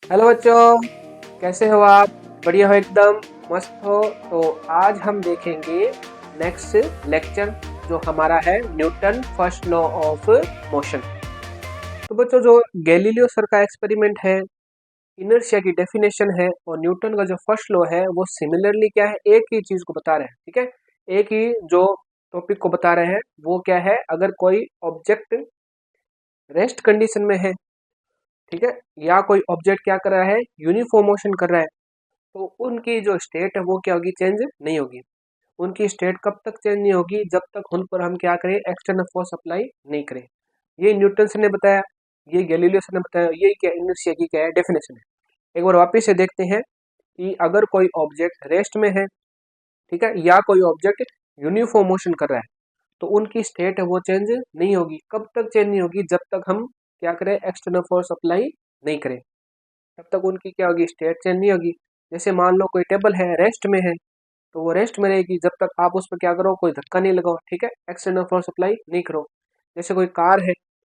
Hello बच्चों, कैसे हो आप? बढ़िया हो, एकदम मस्त हो। तो आज हम देखेंगे नेक्स्ट लेक्चर जो हमारा है Newton first law of motion. तो बच्चों, जो गैलीलियो सर का एक्सपेरिमेंट है, इनर्शिया की डेफिनेशन है, और न्यूटन का जो फर्स्ट लॉ है वो सिमिलरली क्या है, एक ही चीज को बता रहे हैं। ठीक है, एक ही जो टॉपिक को बता रहे हैं वो क्या है, अगर कोई ऑब्जेक्ट रेस्ट कंडीशन में है, ठीक है, या कोई ऑब्जेक्ट क्या कर रहा है, यूनिफॉर्म मोशन कर रहा है, तो उनकी जो स्टेट है वो क्या होगी, चेंज नहीं होगी। उनकी स्टेट कब तक चेंज नहीं होगी, जब तक उन पर हम क्या करें, एक्सटर्नल फोर्स अप्लाई नहीं करें। ये न्यूटन सर ने बताया, ये गैलीलियो सर ने बताया, ये क्या इनर्शिया की क्या है, डेफिनेशन है। एक बार वापस से देखते हैं कि अगर कोई ऑब्जेक्ट रेस्ट में है, ठीक है, या कोई ऑब्जेक्ट यूनिफॉर्म मोशन कर रहा है, तो उनकी स्टेट है वो चेंज नहीं होगी। कब तक चेंज नहीं होगी, जब तक हम क्या करें, एक्सटर्नल फोर्स अप्लाई नहीं करें, तब तक उनकी क्या होगी, स्टेट चेंज नहीं होगी। जैसे मान लो कोई टेबल है, रेस्ट में है, तो वो रेस्ट में रहेगी जब तक आप उस पर क्या करो, कोई धक्का नहीं लगाओ, ठीक है, एक्सटर्नल फोर्स अप्लाई नहीं करो। जैसे कोई कार है,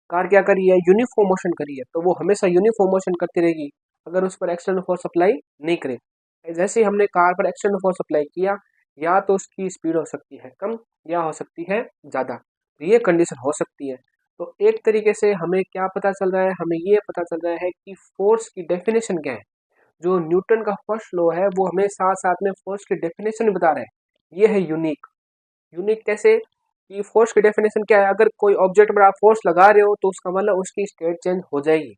कार क्या करी है, यूनिफॉर्म मोशन करी है, तो वो हमेशा यूनिफॉर्म मोशन करती रहेगी अगर उस पर एक्सटर्नल फोर्स अप्लाई नहीं करे। जैसे ही हमने कार पर एक्सटर्नल फोर्स अप्लाई किया, या तो उसकी स्पीड हो सकती है कम, या हो सकती है ज़्यादा, तो ये कंडीशन हो सकती है। तो एक तरीके से हमें क्या पता चल रहा है, हमें ये पता चल रहा है कि फोर्स की डेफिनेशन क्या है। जो न्यूटन का फर्स्ट लॉ है वो हमें साथ साथ में फोर्स की डेफिनेशन बता रहा है। ये है यूनिक। यूनिक कैसे, कि फोर्स की डेफिनेशन क्या है, अगर कोई ऑब्जेक्ट पर आप फोर्स लगा रहे हो तो उसका मतलब उसकी स्टेट चेंज हो जाएगी।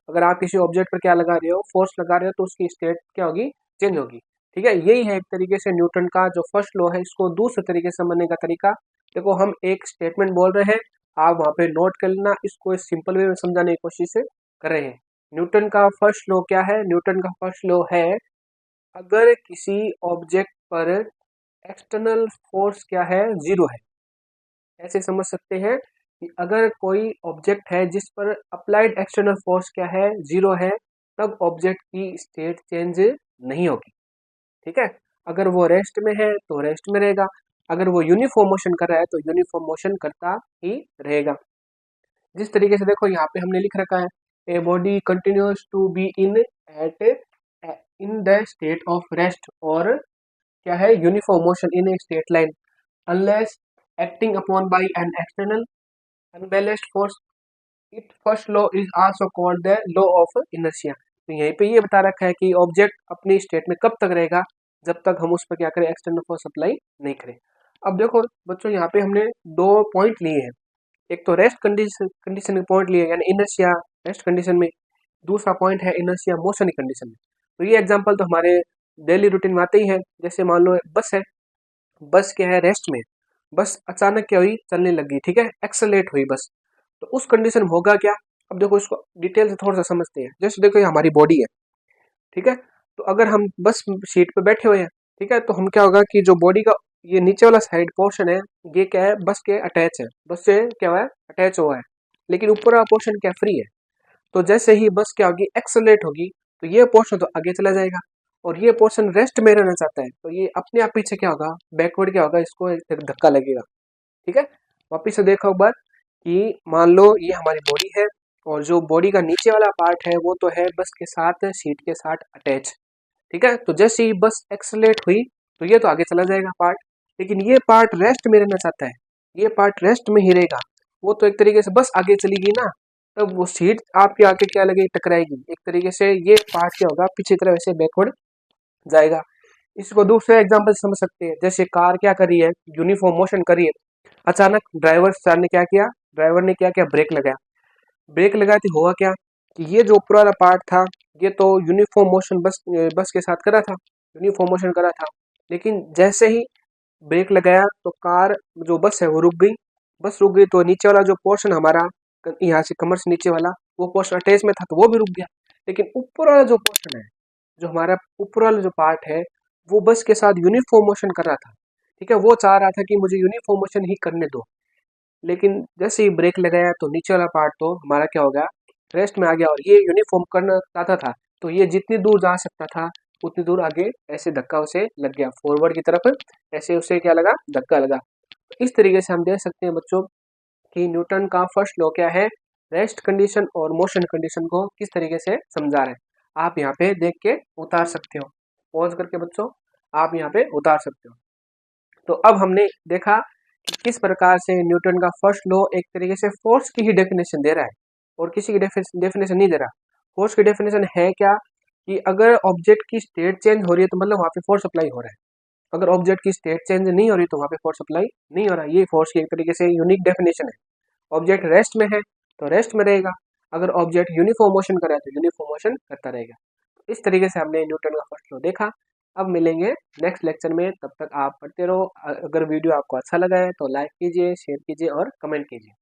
अगर आप किसी ऑब्जेक्ट पर क्या लगा रहे हो, फोर्स लगा रहे हो, तो उसकी स्टेट क्या होगी, चेंज होगी। ठीक है, यही है एक तरीके से न्यूटन का जो फर्स्ट लॉ है, इसको दूसरे तरीके से समझने का तरीका। देखो, हम एक स्टेटमेंट बोल रहे हैं, आप वहां पे नोट कर लेना, इसको इस सिंपल वे में समझाने की कोशिश कर रहे हैं। न्यूटन का फर्स्ट लॉ क्या है, न्यूटन का फर्स्ट लॉ है, अगर किसी ऑब्जेक्ट पर एक्सटर्नल फोर्स क्या है, जीरो है। ऐसे समझ सकते हैं कि अगर कोई ऑब्जेक्ट है जिस पर अप्लाइड एक्सटर्नल फोर्स क्या है, जीरो है, तब ऑब्जेक्ट की स्टेट चेंज नहीं होगी। ठीक है, अगर वो रेस्ट में है तो रेस्ट में रहेगा, अगर वो यूनिफॉर्म मोशन कर रहा है तो यूनिफॉर्म मोशन करता ही रहेगा। जिस तरीके से देखो यहाँ पे हमने लिख रखा है, a body continues to be in at in the state of rest, और क्या है, uniform motion in a straight line, unless acting upon by an external unbalanced force. It first law is also called the law of inertia. तो यहीं पे ये बता रखा है कि ऑब्जेक्ट अपनी स्टेट में कब तक रहेगा, जब तक हम उस पर क्या करें, एक्सटर्नल फोर्स अप्लाई नहीं करें। अब देखो बच्चों, यहाँ पे हमने दो पॉइंट लिए हैं। एक तो रेस्ट कंडीशन कंडीशन के पॉइंट लिए, यानी इनर्शिया रेस्ट कंडीशन में। दूसरा पॉइंट है इनर्शिया मोशन की कंडीशन में। तो ये एग्जांपल तो हमारे डेली रूटीन में आते ही है। जैसे मान लो बस है, बस क्या है, रेस्ट में। बस अचानक क्या हुई, चलने लगी, ठीक है, एक्सेलरेट हुई बस। तो उस कंडीशन में होगा क्या, अब देखो इसको डिटेल से थोड़ा सा समझते हैं। जैसे देखो ये हमारी बॉडी है, ठीक है, तो अगर हम बस सीट पे बैठे हुए हैं, ठीक है, तो हम क्या होगा कि जो बॉडी का ये नीचे वाला साइड पोर्शन है, ये क्या है, बस के अटैच है, बस से क्या हुआ है, अटैच हुआ है। लेकिन ऊपर वाला पोर्शन क्या, फ्री है। तो जैसे ही बस क्या होगी, एक्सेलरेट होगी, तो ये पोर्शन तो आगे चला जाएगा, और ये पोर्शन रेस्ट में रहना चाहता है, तो ये अपने आप पीछे क्या होगा, बैकवर्ड क्या होगा, इसको एक धक्का लगेगा। ठीक है, वापिस से देखो एक बार कि मान लो ये हमारी बॉडी है, और जो बॉडी का नीचे वाला पार्ट है वो तो है बस के साथ, सीट के साथ अटैच। ठीक है, तो जैसे ही बस एक्सेलरेट हुई, तो ये तो आगे चला जाएगा पार्ट, लेकिन ये पार्ट रेस्ट में रहना चाहता है, ये पार्ट रेस्ट में ही रहेगा। वो तो एक तरीके से बस आगे चलेगी ना, तब वो सीट आपके आके क्या लगेगी, टकराएगी, एक तरीके से ये पार्ट क्या होगा, पीछे की तरफ ऐसे बैकवर्ड जाएगा। इसको दूसरे एग्जांपल से समझ सकते हैं। जैसे कार क्या करी है, यूनिफॉर्म मोशन करी है, अचानक ड्राइवर सर ने क्या किया, ड्राइवर ने क्या किया, ब्रेक लगाया। ब्रेक लगाए तो हुआ क्या, कि ये जो ऊपर वाला पार्ट था, ये तो यूनिफॉर्म मोशन बस के साथ करा था, यूनिफॉर्म मोशन करा था। लेकिन जैसे ही ब्रेक लगाया तो कार जो बस है वो रुक गई। बस रुक गई तो नीचे वाला जो पोर्शन हमारा, यहाँ से कमर से नीचे वाला वो पोर्शन अटैच में था, तो वो भी रुक गया। लेकिन ऊपर वाला जो पोर्शन है, जो हमारा ऊपर वाला जो पार्ट है, वो बस के साथ यूनिफॉर्म मोशन कर रहा था। ठीक है, वो चाह रहा था कि मुझे यूनिफॉर्म मोशन ही करने दो। लेकिन जैसे ही ब्रेक लगाया तो नीचे वाला पार्ट तो हमारा क्या हो गया, रेस्ट में आ गया, और ये यूनिफॉर्म करना चाहता था, तो ये जितनी दूर जा सकता था उतनी दूर आगे ऐसे धक्का उसे लग गया, फॉरवर्ड की तरफ ऐसे उसे क्या लगा, धक्का लगा। इस तरीके से हम देख सकते हैं बच्चों कि न्यूटन का फर्स्ट लॉ क्या है, रेस्ट कंडीशन और मोशन कंडीशन को किस तरीके से समझा रहे हैं, आप यहाँ पे देख के उतार सकते हो। पॉज करके बच्चों आप यहाँ पे उतार सकते हो। तो अब हमने देखा कि किस प्रकार से न्यूटन का फर्स्ट लॉ एक तरीके से फोर्स की ही डेफिनेशन दे रहा है और किसी की डेफिनेशन नहीं दे रहा। फोर्स की डेफिनेशन है क्या कि अगर ऑब्जेक्ट की स्टेट चेंज हो रही है तो मतलब वहाँ पे फोर्स अप्लाई हो रहा है, अगर ऑब्जेक्ट की स्टेट चेंज नहीं हो रही तो वहाँ पे फोर्स अप्लाई नहीं हो रहा। ये फोर्स की एक तरीके से यूनिक डेफिनेशन है। ऑब्जेक्ट रेस्ट में है तो रेस्ट में रहेगा, अगर ऑब्जेक्ट यूनिफॉर्म मोशन कर रहा है तो यूनिफॉर्म मोशन करता रहेगा। इस तरीके से हमने न्यूटन का फर्स्ट लॉ देखा। अब मिलेंगे नेक्स्ट लेक्चर में, तब तक आप पढ़ते रहो। अगर वीडियो आपको अच्छा लगा है तो लाइक कीजिए, शेयर कीजिए और कमेंट कीजिए।